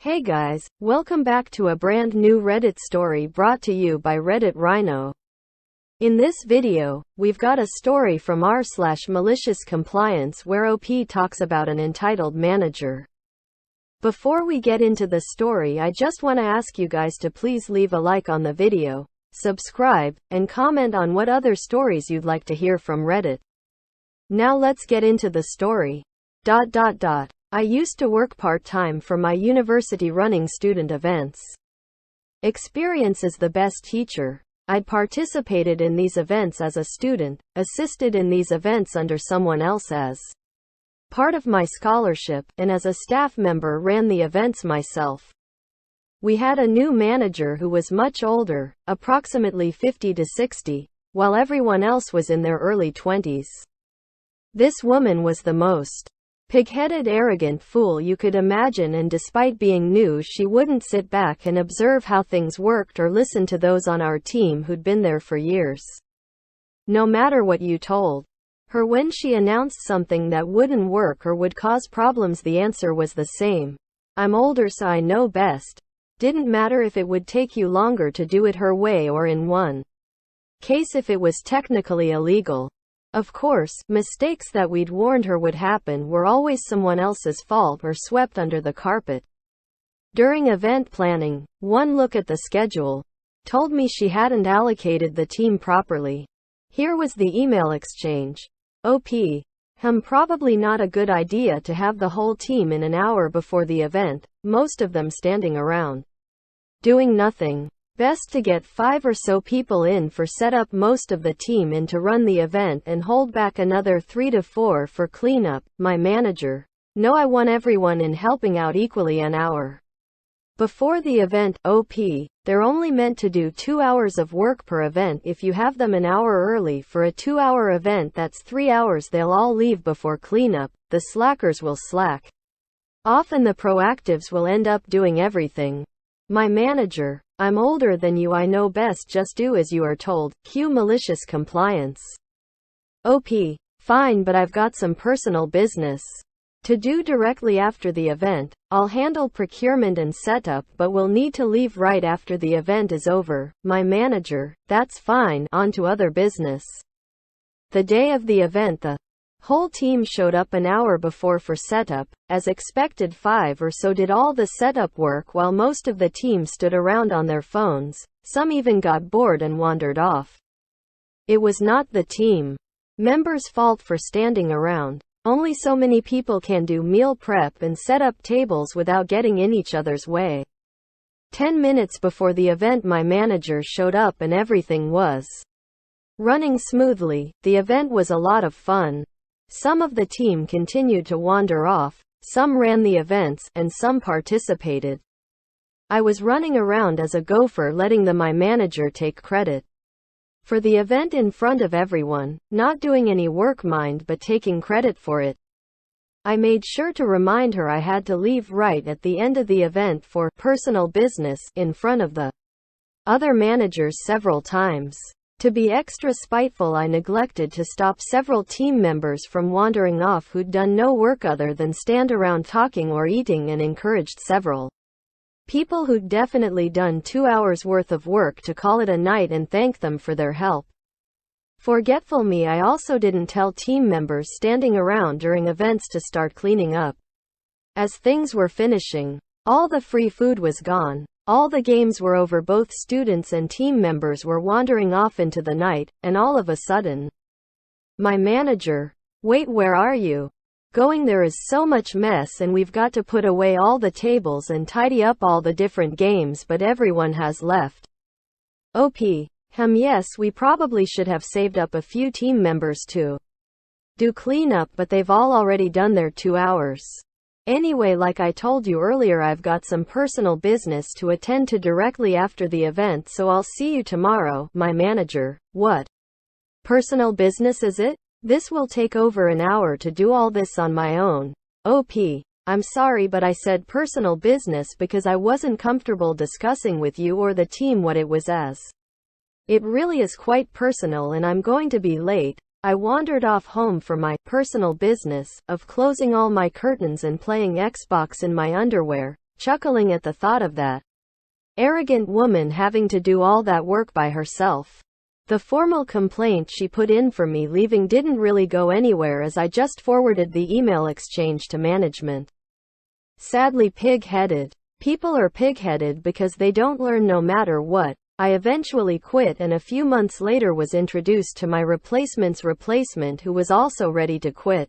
Hey guys, welcome back to a brand new Reddit story brought to you by Reddit Rhino. In this video, we've got a story from r/malicious compliance where OP talks about an entitled manager. Before we get into the story, I just want to ask you guys to please leave a like on the video, subscribe, and comment on what other stories you'd like to hear from Reddit. Now let's get into the story. I used to work part-time for my university running student events. Experience is the best teacher. I'd participated in these events as a student, assisted in these events under someone else as part of my scholarship, and as a staff member ran the events myself. We had a new manager who was much older, approximately 50 to 60, while everyone else was in their early 20s. This woman was the most pig-headed, arrogant fool you could imagine, and despite being new, she wouldn't sit back and observe how things worked or listen to those on our team who'd been there for years. No matter what you told her when she announced something that wouldn't work or would cause problems, the answer was the same. I'm older, so I know best. Didn't matter if it would take you longer to do it her way, or in one case if it was technically illegal. Of course, mistakes that we'd warned her would happen were always someone else's fault or swept under the carpet. During event planning, one look at the schedule told me she hadn't allocated the team properly. Here was the email exchange. OP. Probably not a good idea to have the whole team in an hour before the event, most of them standing around doing nothing. Best to get 5 or so people in for setup, most of the team in to run the event, and hold back another 3 to 4 for cleanup. My manager. No, I want everyone in helping out equally an hour before the event. OP. They're only meant to do 2 hours of work per event. If you have them an hour early for a 2-hour event, that's 3 hours they'll all leave before cleanup. The slackers will slack off and the proactives will end up doing everything. My manager. I'm older than you, I know best, just do as you are told. Cue malicious compliance. OP. Fine, but I've got some personal business to do directly after the event. I'll handle procurement and setup, but we'll need to leave right after the event is over. My manager. That's fine, on to other business. The day of the event, the whole team showed up an hour before for setup. As expected, 5 or so did all the setup work while most of the team stood around on their phones. Some even got bored and wandered off. It was not the team members' fault for standing around. Only so many people can do meal prep and set up tables without getting in each other's way. 10 minutes before the event, my manager showed up and everything was running smoothly. The event was a lot of fun. Some of the team continued to wander off, some ran the events, and some participated. I was running around as a gopher, letting my manager take credit for the event in front of everyone, not doing any work mind but taking credit for it. I made sure to remind her I had to leave right at the end of the event for personal business in front of the other managers several times. To be extra spiteful, I neglected to stop several team members from wandering off who'd done no work other than stand around talking or eating, and encouraged several people who'd definitely done 2 hours worth of work to call it a night and thank them for their help. Forgetful me, I also didn't tell team members standing around during events to start cleaning up. As things were finishing, all the free food was gone. All the games were over, both students and team members were wandering off into the night, and all of a sudden, my manager. Wait, where are you going? There is so much mess and we've got to put away all the tables and tidy up all the different games, but everyone has left. OP. Yes, we probably should have saved up a few team members to do cleanup, but they've all already done their 2 hours. Anyway, like I told you earlier, I've got some personal business to attend to directly after the event, so I'll see you tomorrow. My manager. What personal business is it? This will take over an hour to do all this on my own. OP. I'm sorry, but I said personal business because I wasn't comfortable discussing with you or the team what it was, as it really is quite personal and I'm going to be late. I wandered off home for my personal business of closing all my curtains and playing Xbox in my underwear. chuckling at the thought of that arrogant woman having to do all that work by herself. The formal complaint she put in for me leaving didn't really go anywhere, as I just forwarded the email exchange to management. Sadly pig-headed. People are pig-headed because they don't learn no matter what. I eventually quit, and a few months later was introduced to my replacement's replacement, who was also ready to quit.